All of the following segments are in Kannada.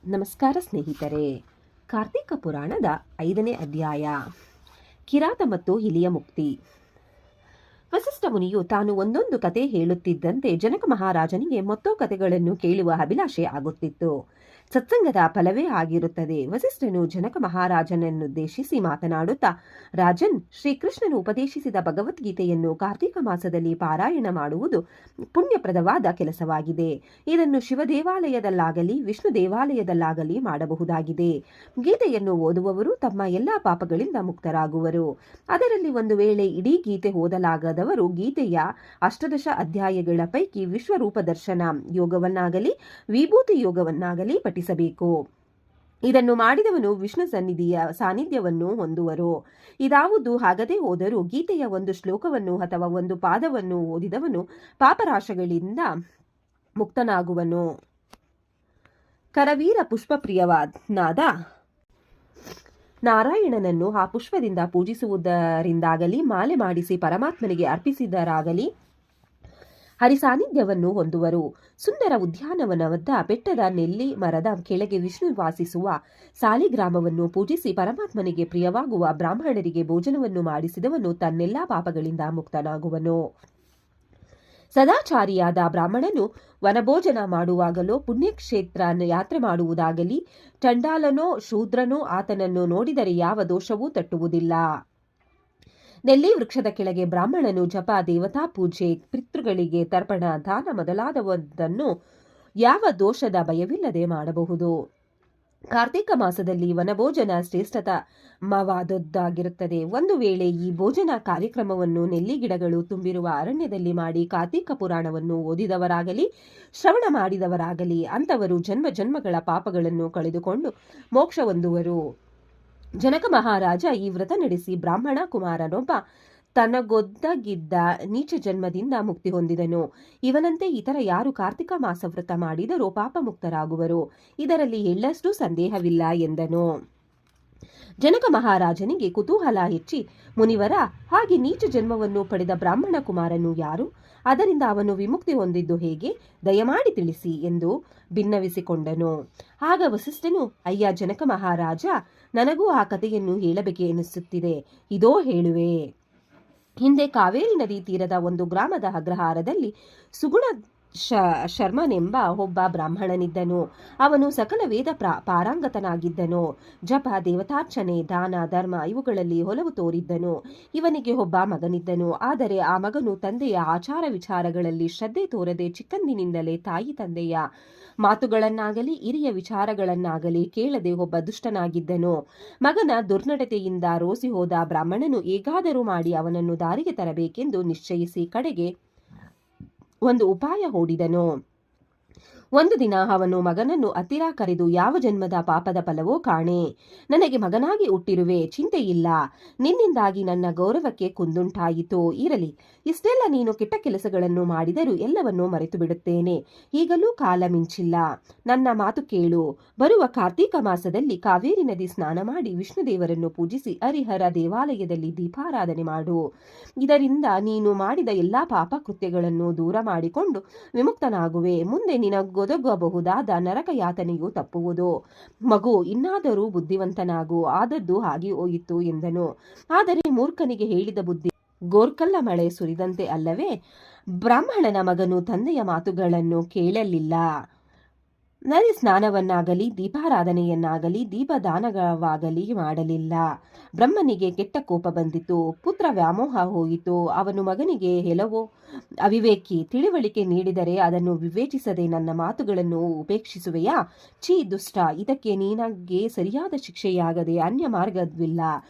ನಮಸ್ಕಾರ ಸ್ನೇಹಿತರೆ. ಕಾರ್ತಿಕ ಪುರಾಣದ 5ನೇ ಅಧ್ಯಾಯ, ಕಿರಾತ ಮತ್ತು ಇಲಿಯ ಮುಕ್ತಿ. ವಸಿಷ್ಠ ಮುನಿಯು ತಾನು ಒಂದೊಂದು ಕತೆ ಹೇಳುತ್ತಿದ್ದಂತೆ ಜನಕ ಮಹಾರಾಜನಿಗೆ ಮೊತ್ತೋ ಕತೆಗಳನ್ನು ಕೇಳುವ ಅಭಿಲಾಷೆ ಆಗುತ್ತಿತ್ತು. ಸತ್ಸಂಗದ ಫಲವೇ ಆಗಿರುತ್ತದೆ. ವಸಿಷ್ಠನು ಜನಕ ಮಹಾರಾಜನನ್ನುದ್ದೇಶಿಸಿ ಮಾತನಾಡುತ್ತಾ, ರಾಜನ್, ಶ್ರೀಕೃಷ್ಣನು ಉಪದೇಶಿಸಿದ ಭಗವದ್ಗೀತೆಯನ್ನು ಕಾರ್ತಿಕ ಮಾಸದಲ್ಲಿ ಪಾರಾಯಣ ಮಾಡುವುದು ಪುಣ್ಯಪ್ರದವಾದ ಕೆಲಸವಾಗಿದೆ. ಇದನ್ನು ಶಿವ ದೇವಾಲಯದಲ್ಲಾಗಲಿ ವಿಷ್ಣು ದೇವಾಲಯದಲ್ಲಾಗಲಿ ಮಾಡಬಹುದಾಗಿದೆ. ಗೀತೆಯನ್ನು ಓದುವವರು ತಮ್ಮ ಎಲ್ಲಾ ಪಾಪಗಳಿಂದ ಮುಕ್ತರಾಗುವರು. ಅದರಲ್ಲಿ ಒಂದು ವೇಳೆ ಇಡೀ ಗೀತೆ ಓದಲಾಗದವರು ಗೀತೆಯ 18 ಅಧ್ಯಾಯಗಳ ಪೈಕಿ ವಿಶ್ವರೂಪ ದರ್ಶನ ಯೋಗವನ್ನಾಗಲಿ ವಿಭೂತಿ ಯೋಗವನ್ನಾಗಲಿ ಪಠಿಸಬೇಕು. ಇದನ್ನು ಮಾಡಿದವನು ವಿಷ್ಣು ಸಾನ್ನಿಧ್ಯವನ್ನು ಹೊಂದುವರು. ಇದಾವುದು ಆಗದೆ ಹೋದರೂ ಗೀತೆಯ ಒಂದು ಶ್ಲೋಕವನ್ನು ಅಥವಾ ಒಂದು ಪಾದವನ್ನು ಓದಿದವನು ಪಾಪರಾಶಗಳಿಂದ ಮುಕ್ತನಾಗುವನು. ಕರವೀರ ಪುಷ್ಪಪ್ರಿಯವಾದ ನಾರಾಯಣನನ್ನು ಆ ಪುಷ್ಪದಿಂದ ಪೂಜಿಸುವುದರಿಂದಾಗಲಿ ಮಾಲೆ ಮಾಡಿಸಿ ಪರಮಾತ್ಮನಿಗೆ ಅರ್ಪಿಸಿದರಾಗಲಿ ಹರಿಸಾನ್ನಿಧ್ಯವನ್ನು ಹೊಂದುವರು. ಸುಂದರ ಉದ್ಯಾನವನದ ಬೆಟ್ಟದ ನೆಲ್ಲಿ ಮರದ ಕೆಳಗೆ ವಿಷ್ಣು ವಾಸಿಸುವ ಸಾಲಿಗ್ರಾಮವನ್ನು ಪೂಜಿಸಿ ಪರಮಾತ್ಮನಿಗೆ ಪ್ರಿಯವಾಗುವ ಬ್ರಾಹ್ಮಣರಿಗೆ ಭೋಜನವನ್ನು ಮಾಡಿಸಿದವನು ತನ್ನೆಲ್ಲಾ ಪಾಪಗಳಿಂದ ಮುಕ್ತನಾಗುವನು. ಸದಾಚಾರಿಯಾದ ಬ್ರಾಹ್ಮಣನು ವನಭೋಜನ ಮಾಡುವಾಗಲೋ ಪುಣ್ಯಕ್ಷೇತ್ರ ಯಾತ್ರೆ ಮಾಡುವುದಾಗಲಿ ಚಂಡಾಲನೋ ಶೂದ್ರನೋ ಆತನನ್ನು ನೋಡಿದರೆ ಯಾವ ದೋಷವೂ ತಟ್ಟುವುದಿಲ್ಲ. ನೆಲ್ಲಿ ವೃಕ್ಷದ ಕೆಳಗೆ ಬ್ರಾಹ್ಮಣನು ಜಪ, ದೇವತಾ ಪೂಜೆ, ಪಿತೃಗಳಿಗೆ ತರ್ಪಣ, ದಾನ ಮೊದಲಾದವದನ್ನು ಯಾವ ದೋಷದ ಭಯವಿಲ್ಲದೆ ಮಾಡಬಹುದು. ಕಾರ್ತಿಕ ಮಾಸದಲ್ಲಿ ವನಭೋಜನ ಶ್ರೇಷ್ಠತಮವಾದದ್ದಾಗಿರುತ್ತದೆ. ಒಂದು ವೇಳೆ ಈ ಭೋಜನ ಕಾರ್ಯಕ್ರಮವನ್ನು ನೆಲ್ಲಿ ಗಿಡಗಳು ತುಂಬಿರುವ ಅರಣ್ಯದಲ್ಲಿ ಮಾಡಿ ಕಾರ್ತಿಕ ಪುರಾಣವನ್ನು ಓದಿದವರಾಗಲಿ ಶ್ರವಣ ಮಾಡಿದವರಾಗಲಿ ಅಂಥವರು ಜನ್ಮ ಜನ್ಮಗಳ ಪಾಪಗಳನ್ನು ಕಳೆದುಕೊಂಡು ಮೋಕ್ಷ ಹೊಂದುವರು. ಜನಕ ಮಹಾರಾಜ ಈ ವ್ರತ ನಡೆಸಿ ಬ್ರಾಹ್ಮಣ ಕುಮಾರನೊಬ್ಬ ತನಗೊದಗಿದ್ದ ನೀಚ ಜನ್ಮದಿಂದ ಮುಕ್ತಿ ಹೊಂದಿದನು. ಇವನಂತೆ ಇತರ ಯಾರು ಕಾರ್ತಿಕ ಮಾಸ ವ್ರತ ಮಾಡಿದರೋ ಪಾಪ ಮುಕ್ತರಾಗುವರು. ಇದರಲ್ಲಿ ಎಳ್ಳಷ್ಟು ಸಂದೇಹವಿಲ್ಲ ಎಂದನು. ಜನಕ ಮಹಾರಾಜನಿಗೆ ಕುತೂಹಲ ಹೆಚ್ಚಿ, ಮುನಿವರ, ಹಾಗೆ ನೀಚ ಜನ್ಮವನ್ನು ಪಡೆದ ಬ್ರಾಹ್ಮಣ ಕುಮಾರನು ಯಾರು? ಅದರಿಂದ ಅವನು ವಿಮುಕ್ತಿ ಹೊಂದಿದ್ದು ಹೇಗೆ? ದಯಮಾಡಿ ತಿಳಿಸಿ ಎಂದು ಭಿನ್ನವಿಸಿಕೊಂಡನು. ಆಗ ವಸಿಷ್ಠನು, ಅಯ್ಯ ಜನಕ ಮಹಾರಾಜ, ನನಗೂ ಆ ಕಥೆಯನ್ನು ಹೇಳಬೇಕೆ ಎನಿಸುತ್ತಿದೆ. ಇದೋ ಹೇಳುವೆ. ಹಿಂದೆ ಕಾವೇರಿ ನದಿ ತೀರದ ಒಂದು ಗ್ರಾಮದ ಅಗ್ರಹಾರದಲ್ಲಿ ಸುಗುಣ ಶರ್ಮನೆಂಬ ಒಬ್ಬ ಬ್ರಾಹ್ಮಣನಿದ್ದನು. ಅವನು ಸಕಲ ವೇದ ಪಾರಂಗತನಾಗಿದ್ದನು. ಜಪ, ದೇವತಾರ್ಚನೆ, ದಾನ, ಧರ್ಮ ಇವುಗಳಲ್ಲಿ ಒಲವು ತೋರಿದ್ದನು. ಇವನಿಗೆ ಒಬ್ಬ ಮಗನಿದ್ದನು. ಆದರೆ ಆ ಮಗನು ತಂದೆಯ ಆಚಾರ ವಿಚಾರಗಳಲ್ಲಿ ಶ್ರದ್ಧೆ ತೋರದೆ ಚಿಕ್ಕಂದಿನಿಂದಲೇ ತಾಯಿ ತಂದೆಯ ಮಾತುಗಳನ್ನಾಗಲಿ ಹಿರಿಯ ವಿಚಾರಗಳನ್ನಾಗಲಿ ಕೇಳದೆ ಒಬ್ಬ ದುಷ್ಟನಾಗಿದ್ದನು. ಮಗನ ದುರ್ನಡತೆಯಿಂದ ರೋಸಿ ಹೋದ ಬ್ರಾಹ್ಮಣನು ಹೇಗಾದರೂ ಮಾಡಿ ಅವನನ್ನು ದಾರಿಗೆ ತರಬೇಕೆಂದು ನಿಶ್ಚಯಿಸಿ ಕಡೆಗೆ ಒಂದು ಉಪಾಯ ಹೂಡಿದನು. ಒಂದು ದಿನ ಅವನು ಮಗನನ್ನು ಹತ್ತಿರ ಕರೆದು, ಯಾವ ಜನ್ಮದ ಪಾಪದ ಫಲವೋ ಕಾಣೆ. ನನಗೆ ಮಗನಾಗಿ ಹುಟ್ಟಿರುವೆ, ಚಿಂತೆಯಿಲ್ಲ. ನಿನ್ನಿಂದಾಗಿ ನನ್ನ ಗೌರವಕ್ಕೆ ಕುಂದುಂಟಾಯಿತು. ಇರಲಿ, ಇಷ್ಟೆಲ್ಲ ನೀನು ಕೆಟ್ಟ ಕೆಲಸಗಳನ್ನು ಮಾಡಿದರೂ ಎಲ್ಲವನ್ನೂ ಮರೆತು ಬಿಡುತ್ತೇನೆ. ಈಗಲೂ ಕಾಲ ಮಿಂಚಿಲ್ಲ. ನನ್ನ ಮಾತು ಕೇಳು. ಬರುವ ಕಾರ್ತೀಕ ಮಾಸದಲ್ಲಿ ಕಾವೇರಿ ನದಿ ಸ್ನಾನ ಮಾಡಿ ವಿಷ್ಣು ದೇವರನ್ನು ಪೂಜಿಸಿ ಹರಿಹರ ದೇವಾಲಯದಲ್ಲಿ ದೀಪಾರಾಧನೆ ಮಾಡು. ಇದರಿಂದ ನೀನು ಮಾಡಿದ ಎಲ್ಲಾ ಪಾಪ ಕೃತ್ಯಗಳನ್ನು ದೂರ ಮಾಡಿಕೊಂಡು ವಿಮುಕ್ತನಾಗುವೆ. ಮುಂದೆ ನಿನಗೊದಗಬಹುದಾದ ನರಕ ಯಾತನೆಯು ತಪ್ಪುವುದು. ಮಗು, ಇನ್ನಾದರೂ ಬುದ್ಧಿವಂತನಾಗು. ಆದದ್ದು ಆಗಿ ಹೋಯಿತು ಎಂದನು. ಆದರೆ ಮೂರ್ಖನಿಗೆ ಹೇಳಿದ ಬುದ್ಧಿ ಗೋರ್ಕಲ್ಲ ಮಳೆ ಸುರಿದಂತೆ ಅಲ್ಲವೇ? ಬ್ರಾಹ್ಮಣನ ಮಗನು ತಂದೆಯ ಮಾತುಗಳನ್ನು ಕೇಳಲಿಲ್ಲ. ನದಿ ಸ್ನಾನವನ್ನಾಗಲಿ ದೀಪಾರಾಧನೆಯನ್ನಾಗಲಿ ದೀಪದಾನವಾಗಲಿ ಮಾಡಲಿಲ್ಲ. ಬ್ರಹ್ಮನಿಗೆ ಕೆಟ್ಟ ಕೋಪ ಬಂದಿತು. ಪುತ್ರ ವ್ಯಾಮೋಹ ಹೋಯಿತು. ಅವನು ಮಗನಿಗೆ ಕೆಲವೋ ಅವಿವೇಕಿ ತಿಳಿವಳಿಕೆ ನೀಡಿದರೆ ಅದನ್ನು ವಿವೇಚಿಸದೆ ನನ್ನ ಮಾತುಗಳನ್ನು ಉಪೇಕ್ಷಿಸುವೆಯಾ? ಛೀ ದುಷ್ಟ, ಇದಕ್ಕೆ ನಿನಗೆ ಸರಿಯಾದ ಶಿಕ್ಷೆಯಾಗದೆ ಅನ್ಯ ಮಾರ್ಗವಿಲ್ಲ.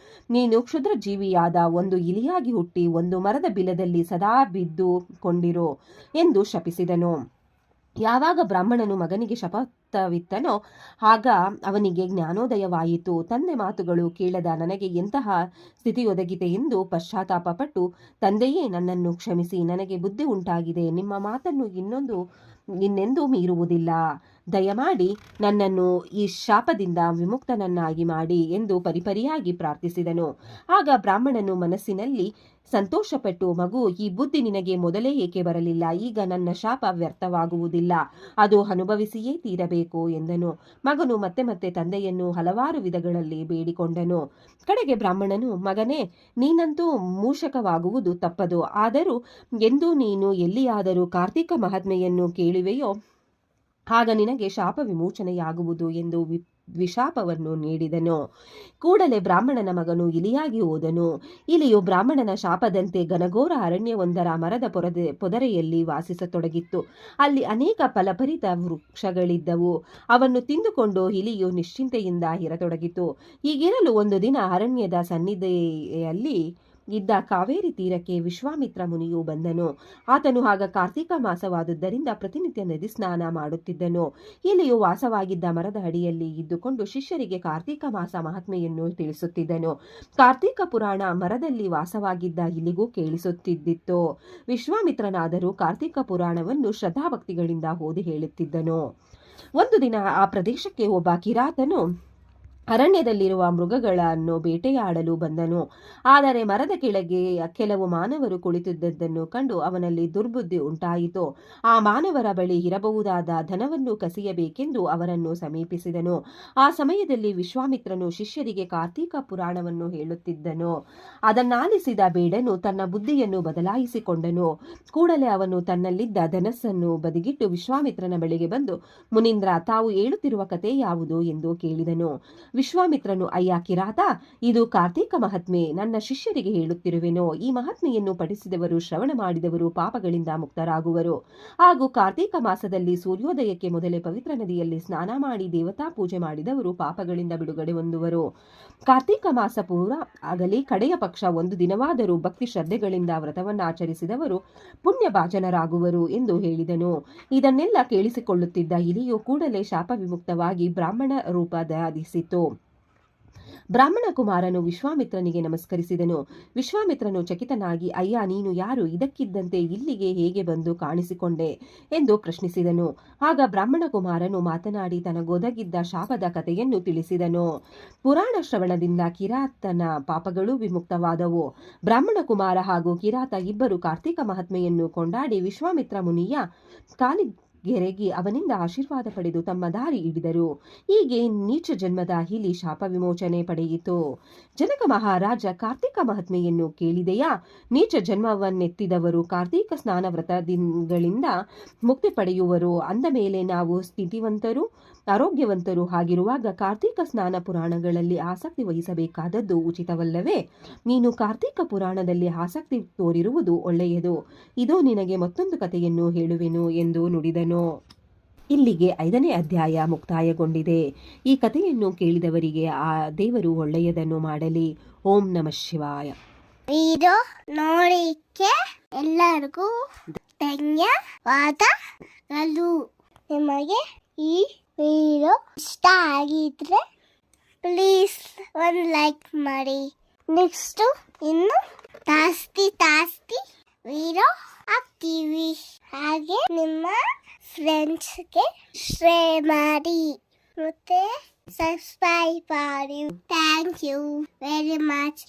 ನೀನು ಕ್ಷುದ್ರ ಜೀವಿಯಾದ ಒಂದು ಇಲಿಯಾಗಿ ಹುಟ್ಟಿ ಒಂದು ಮರದ ಬಿಲದಲ್ಲಿ ಸದಾ ಬಿದ್ದುಕೊಂಡಿರು ಎಂದು ಶಪಿಸಿದನು. ಯಾವಾಗ ಬ್ರಾಹ್ಮಣನು ಮಗನಿಗೆ ಶಪಥವಿತ್ತನೋ ಆಗ ಅವನಿಗೆ ಜ್ಞಾನೋದಯವಾಯಿತು. ತಂದೆ ಮಾತುಗಳು ಕೇಳದ ನನಗೆ ಎಂತಹ ಸ್ಥಿತಿಯೊದಗಿದೆ ಎಂದು ಪಶ್ಚಾತ್ತಾಪಪಟ್ಟು, ತಂದೆಯೇ, ನನ್ನನ್ನು ಕ್ಷಮಿಸಿ, ನನಗೆ ಬುದ್ಧಿ ಉಂಟಾಗಿದೆ. ನಿಮ್ಮ ಮಾತನ್ನು ಇನ್ನೆಂದೂ ಮೀರುವುದಿಲ್ಲ. ದಯಮಾಡಿ ನನ್ನನ್ನು ಈ ಶಾಪದಿಂದ ವಿಮುಕ್ತನನ್ನಾಗಿ ಮಾಡಿ ಎಂದು ಪರಿಪರಿಯಾಗಿ ಪ್ರಾರ್ಥಿಸಿದನು. ಆಗ ಬ್ರಾಹ್ಮಣನು ಮನಸ್ಸಿನಲ್ಲಿ ಸಂತೋಷಪಟ್ಟು, ಮಗು, ಈ ಬುದ್ಧಿ ನಿನಗೆ ಮೊದಲೇ ಏಕೆ ಬರಲಿಲ್ಲ? ಈಗ ನನ್ನ ಶಾಪ ವ್ಯರ್ಥವಾಗುವುದಿಲ್ಲ, ಅದು ಅನುಭವಿಸಿಯೇ ತೀರಬೇಕು ಎಂದನು. ಮಗನು ಮತ್ತೆ ಮತ್ತೆ ತಂದೆಯನ್ನು ಹಲವಾರು ವಿಧಗಳಲ್ಲಿ ಬೇಡಿಕೊಂಡನು. ಕಡೆಗೆ ಬ್ರಾಹ್ಮಣನು, ಮಗನೇ, ನೀನಂತೂ ಮೂಷಕವಾಗುವುದು ತಪ್ಪದು. ಆದರೂ ಎಂದು ನೀನು ಎಲ್ಲಿಯಾದರೂ ಕಾರ್ತಿಕ ಮಹಾತ್ಮೆಯನ್ನು ಕೇಳುವೆಯೋ ಆಗ ನಿನಗೆ ಶಾಪ ವಿಮೋಚನೆಯಾಗುವುದು ಎಂದು ವಿಶಾಪವನ್ನು ನೀಡಿದನು. ಕೂಡಲೇ ಬ್ರಾಹ್ಮಣನ ಮಗನು ಇಲಿಯಾಗಿ ಹೋದನು. ಇಲಿಯು ಬ್ರಾಹ್ಮಣನ ಶಾಪದಂತೆ ಘನಘೋರ ಅರಣ್ಯವೊಂದರ ಮರದ ಪೊದರೆಯಲ್ಲಿ ವಾಸಿಸತೊಡಗಿತ್ತು. ಅಲ್ಲಿ ಅನೇಕ ಫಲಭರಿತ ವೃಕ್ಷಗಳಿದ್ದವು. ಅವನ್ನು ತಿಂದುಕೊಂಡು ಇಲಿಯು ನಿಶ್ಚಿಂತೆಯಿಂದ ಇರತೊಡಗಿತು. ಹೀಗಿರಲು ಒಂದು ದಿನ ಅರಣ್ಯದ ಸನ್ನಿಧಿಯಲ್ಲಿ ಇದ್ದ ಕಾವೇರಿ ತೀರಕ್ಕೆ ವಿಶ್ವಾಮಿತ್ರ ಮುನಿಯು ಬಂದನು. ಆತನು ಆಗ ಕಾರ್ತಿಕ ಮಾಸವಾದುದರಿಂದ ಪ್ರತಿನಿತ್ಯ ನದಿ ಸ್ನಾನ ಮಾಡುತ್ತಿದ್ದನು. ಇಲಿಯು ವಾಸವಾಗಿದ್ದ ಮರದ ಅಡಿಯಲ್ಲಿ ಇದ್ದುಕೊಂಡು ಶಿಷ್ಯರಿಗೆ ಕಾರ್ತಿಕ ಮಾಸ ಮಹಾತ್ಮೆಯನ್ನು ತಿಳಿಸುತ್ತಿದ್ದನು. ಕಾರ್ತಿಕ ಪುರಾಣ ಮರದಲ್ಲಿ ವಾಸವಾಗಿದ್ದ ಇಲಿಗೂ ಕೇಳಿಸುತ್ತಿದ್ದಿತ್ತು. ವಿಶ್ವಾಮಿತ್ರನಾದರೂ ಕಾರ್ತಿಕ ಪುರಾಣವನ್ನು ಶ್ರದ್ಧಾಭಕ್ತಿಗಳಿಂದ ಓದಿ ಹೇಳುತ್ತಿದ್ದನು. ಒಂದು ದಿನ ಆ ಪ್ರದೇಶಕ್ಕೆ ಒಬ್ಬ ಕಿರಾತನು ಅರಣ್ಯದಲ್ಲಿರುವ ಮೃಗಗಳನ್ನು ಬೇಟೆಯಾಡಲು ಬಂದನು. ಆದರೆ ಮರದ ಕೆಳಗೆ ಕೆಲವು ಮಾನವರು ಕುಳಿತಿದ್ದದ್ದನ್ನು ಕಂಡು ಅವನಲ್ಲಿ ದುರ್ಬುದ್ಧಿ ಉಂಟಾಯಿತು. ಆ ಮಾನವರ ಬಳಿ ಇರಬಹುದಾದ ಧನವನ್ನು ಕಸಿಯಬೇಕೆಂದು ಅವರನ್ನು ಸಮೀಪಿಸಿದನು. ಆ ಸಮಯದಲ್ಲಿ ವಿಶ್ವಾಮಿತ್ರನು ಶಿಷ್ಯರಿಗೆ ಕಾರ್ತಿಕ ಪುರಾಣವನ್ನು ಹೇಳುತ್ತಿದ್ದನು. ಅದನ್ನಾಲಿಸಿದ ಬೇಡನು ತನ್ನ ಬುದ್ಧಿಯನ್ನು ಬದಲಾಯಿಸಿಕೊಂಡನು. ಕೂಡಲೇ ಅವನು ತನ್ನಲ್ಲಿದ್ದ ಧನಸ್ಸನ್ನು ಬದಿಗಿಟ್ಟು ವಿಶ್ವಾಮಿತ್ರನ ಬಳಿಗೆ ಬಂದು, ಮುನೀಂದ್ರ, ತಾವು ಹೇಳುತ್ತಿರುವ ಕತೆ ಯಾವುದು ಎಂದು ಕೇಳಿದನು. ವಿಶ್ವಾಮಿತ್ರನು, ಅಯ್ಯ ಕಿರಾತ, ಇದು ಕಾರ್ತಿಕ ಮಹಾತ್ಮೆ. ನನ್ನ ಶಿಷ್ಯರಿಗೆ ಹೇಳುತ್ತಿರುವೆನೋ. ಈ ಮಹಾತ್ಮೆಯನ್ನು ಪಠಿಸಿದವರು, ಶ್ರವಣ ಮಾಡಿದವರು ಪಾಪಗಳಿಂದ ಮುಕ್ತರಾಗುವರು. ಹಾಗೂ ಕಾರ್ತಿಕ ಮಾಸದಲ್ಲಿ ಸೂರ್ಯೋದಯಕ್ಕೆ ಮೊದಲೇ ಪವಿತ್ರ ನದಿಯಲ್ಲಿ ಸ್ನಾನ ಮಾಡಿ ದೇವತಾ ಪೂಜೆ ಮಾಡಿದವರು ಪಾಪಗಳಿಂದ ಬಿಡುಗಡೆ ಹೊಂದುವರು. ಕಾರ್ತಿಕ ಮಾಸ ಪೂರ ಆಗಲಿ ಕಡೆಯ ಪಕ್ಷ ಒಂದು ದಿನವಾದರೂ ಭಕ್ತಿ ಶ್ರದ್ಧೆಗಳಿಂದ ವ್ರತವನ್ನಾಚರಿಸಿದವರು ಪುಣ್ಯ ಭಾಜನರಾಗುವರು ಎಂದು ಹೇಳಿದನು. ಇದನ್ನೆಲ್ಲ ಕೇಳಿಸಿಕೊಳ್ಳುತ್ತಿದ್ದ ಇಲಿಯು ಕೂಡಲೇ ಶಾಪ ವಿಮುಕ್ತವಾಗಿ ಬ್ರಾಹ್ಮಣ ರೂಪ ಧಾರಿಸಿತು. ಬ್ರಾಹ್ಮಣ ಕುಮಾರನು ವಿಶ್ವಾಮಿತ್ರನಿಗೆ ನಮಸ್ಕರಿಸಿದನು. ವಿಶ್ವಾಮಿತ್ರನು ಚಕಿತನಾಗಿ, ಅಯ್ಯ, ನೀನು ಯಾರು? ಇದಕ್ಕಿದ್ದಂತೆ ಇಲ್ಲಿಗೆ ಹೇಗೆ ಬಂದು ಕಾಣಿಸಿಕೊಂಡೆ ಎಂದು ಪ್ರಶ್ನಿಸಿದನು. ಆಗ ಬ್ರಾಹ್ಮಣ ಕುಮಾರನು ಮಾತನಾಡಿ ತನಗೊದಗಿದ್ದ ಶಾಪದ ಕಥೆಯನ್ನು ತಿಳಿಸಿದನು. ಪುರಾಣ ಶ್ರವಣದಿಂದ ಕಿರಾತನ ಪಾಪಗಳು ವಿಮುಕ್ತವಾದವು. ಬ್ರಾಹ್ಮಣ ಕುಮಾರ ಹಾಗೂ ಕಿರಾತ ಇಬ್ಬರು ಕಾರ್ತಿಕ ಮಹಾತ್ಮೆಯನ್ನು ಕೊಂಡಾಡಿ ವಿಶ್ವಾಮಿತ್ರ ಮುನಿಯ ಗೆರೆಗಿ ಅವನಿಂದ ಆಶೀರ್ವಾದ ಪಡೆದು ತಮ್ಮ ದಾರಿ ಹಿಡಿದರು. ಹೀಗೆ ನೀಚ ಜನ್ಮದ ಇಲಿ ಶಾಪ ವಿಮೋಚನೆ ಪಡೆಯಿತು. ಜನಕ ಮಹಾರಾಜ ಕಾರ್ತಿಕ ಮಹಾತ್ಮೆಯನ್ನು ಕೇಳಿದೆಯಾ? ನೀಚ ಜನ್ಮವನ್ನೆತ್ತಿದವರು ಕಾರ್ತಿಕ ಸ್ನಾನ ವ್ರತಗಳಿಂದ ಮುಕ್ತಿ ಪಡೆಯುವರು. ಅಂದ ಮೇಲೆ ನಾವು ಸ್ಥಿತಿವಂತರು, ಆರೋಗ್ಯವಂತರು ಆಗಿರುವಾಗ ಕಾರ್ತಿಕ ಸ್ನಾನ ಪುರಾಣಗಳಲ್ಲಿ ಆಸಕ್ತಿ ವಹಿಸಬೇಕಾದದ್ದು ಉಚಿತವಲ್ಲವೇ? ನೀನು ಕಾರ್ತಿಕ ಪುರಾಣದಲ್ಲಿ ಆಸಕ್ತಿ ತೋರಿರುವುದು ಒಳ್ಳೆಯದು. ಇದೋ ನಿನಗೆ ಮತ್ತೊಂದು ಕಥೆಯನ್ನು ಹೇಳುವೆನು ಎಂದು ನುಡಿದನು. ಇಲ್ಲಿಗೆ 5ನೇ ಅಧ್ಯಾಯ ಮುಕ್ತಾಯಗೊಂಡಿದೆ. ಈ ಕಥೆಯನ್ನು ಕೇಳಿದವರಿಗೆ ಆ ದೇವರು ಒಳ್ಳೆಯದನ್ನು ಮಾಡಲಿ. ಓಂ ನಮಃ ಶಿವಾಯ. ವಿಡಿಯೋ ನೋಡಿಕ್ಕೆ ಎಲ್ಲರಿಗೂ ಧನ್ಯವಾದಗಳು. ನಿಮಗೆ ಈ ವಿಡಿಯೋ ಇಷ್ಟ ಆಗಿದ್ರೆ ಪ್ಲೀಸ್ ಒಂದು ಲೈಕ್ ಮಾಡಿ. ನೆಕ್ಸ್ಟ್ ಇನ್ನು ಜಾಸ್ತಿ ವಿಡಿಯೋ ಹಾಕ್ತೀವಿ. ಹಾಗೆ ನಿಮ್ಮ ಫ್ರೆಂಡ್ಸ್ಗೆ ಶೇರ್ ಮಾಡಿ ಮತ್ತೆ ಸಬ್ಸ್ಕ್ರೈಬ್ ಮಾಡಿ. Thank you very much.